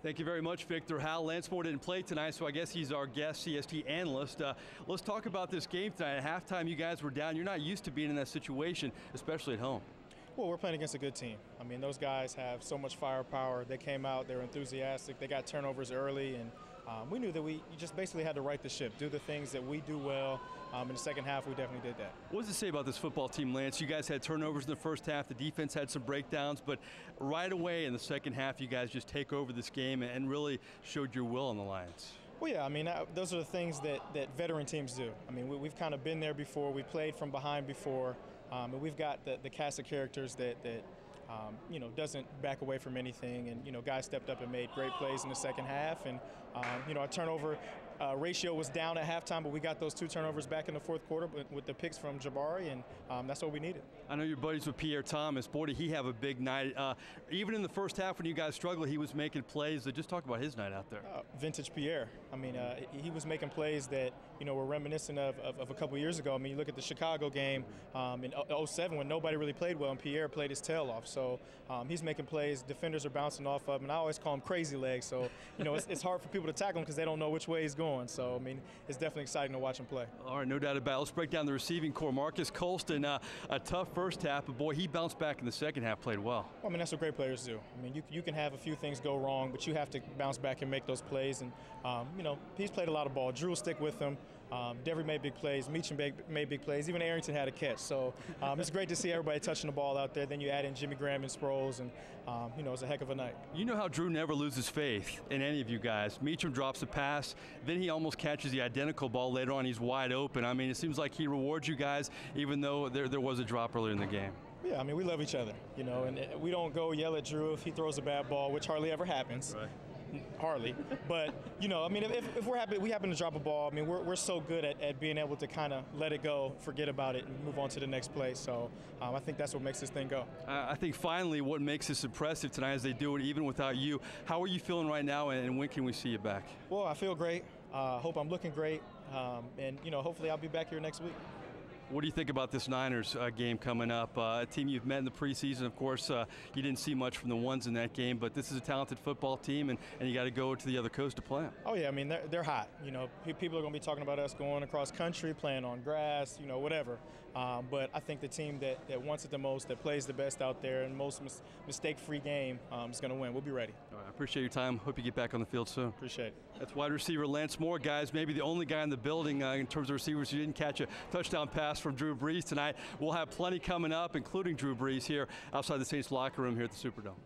Thank you very much, Victor. Hal Lansmore didn't play tonight, so I guess he's our guest CST analyst. Let's talk about this game tonight. At halftime, you guys were down. You're not used to being in that situation, especially at home. Well, we're playing against a good team. I mean, those guys have so much firepower. They came out, they were enthusiastic, they got turnovers early, and we knew that we just basically had to right the ship, do the things that we do well. In the second half, we definitely did that. What does it say about this football team, Lance? You guys had turnovers in the first half, the defense had some breakdowns, but right away in the second half, you guys just take over this game and really showed your will on the Lions. Well, yeah, I mean, those are the things that veteran teams do. I mean, we've kind of been there before. We played from behind before, and we've got the cast of characters that doesn't back away from anything. And, guys stepped up and made great plays in the second half. And, our turnover ratio was down at halftime, but we got those 2 turnovers back in the fourth quarter with the picks from Jabari, and that's what we needed. I know you're buddies with Pierre Thomas. Boy, did he have a big night. Even in the first half when you guys struggled, he was making plays. Just talk about his night out there. Vintage Pierre. I mean, he was making plays that, were reminiscent of a couple years ago. I mean, you look at the Chicago game in 07 when nobody really played well, and Pierre played his tail off. So he's making plays. Defenders are bouncing off of him, and I always call him crazy legs. So, it's hard for people to tackle him because they don't know which way he's going. So, I mean, it's definitely exciting to watch him play. All right, no doubt about it. Let's break down the receiving core. Marques Colston, a tough first half, but boy, he bounced back in the second half, played well. I mean, that's what great players do. I mean, you can have a few things go wrong, but you have to bounce back and make those plays. And, he's played a lot of ball. Drew will stick with him. Devery made big plays. Meacham made big plays. Even Arrington had a catch. So it's great to see everybody touching the ball out there. Then you add in Jimmy Graham and Sproles, and, it was a heck of a night. You know how Drew never loses faith in any of you guys. Meacham drops a pass, then he almost catches the identical ball later on. He's wide open. I mean, it seems like he rewards you guys, even though there was a drop earlier in the game. Yeah, I mean, we love each other, and we don't go yell at Drew if he throws a bad ball, which hardly ever happens. Right. Hardly. But, I mean, if we happen to drop a ball, I mean, we're so good at being able to kind of let it go, forget about it, and move on to the next play. So I think that's what makes this thing go. I think finally what makes this impressive tonight is they do it even without you. How are you feeling right now, and when can we see you back? Well, I feel great. Hope I'm looking great. And, hopefully I'll be back here next week. What do you think about this Niners game coming up? A team you've met in the preseason, of course. You didn't see much from the ones in that game, but this is a talented football team, and you got to go to the other coast to play them. Oh, yeah. I mean, they're hot. People are going to be talking about us going across country, playing on grass, whatever. But I think the team that wants it the most, that plays the best out there, and most mistake-free game is going to win. We'll be ready. All right, I appreciate your time. Hope you get back on the field soon. Appreciate it. That's wide receiver Lance Moore, guys. Maybe the only guy in the building in terms of receivers who didn't catch a touchdown pass from Drew Brees tonight. We'll have plenty coming up, including Drew Brees here outside the Saints locker room here at the Superdome.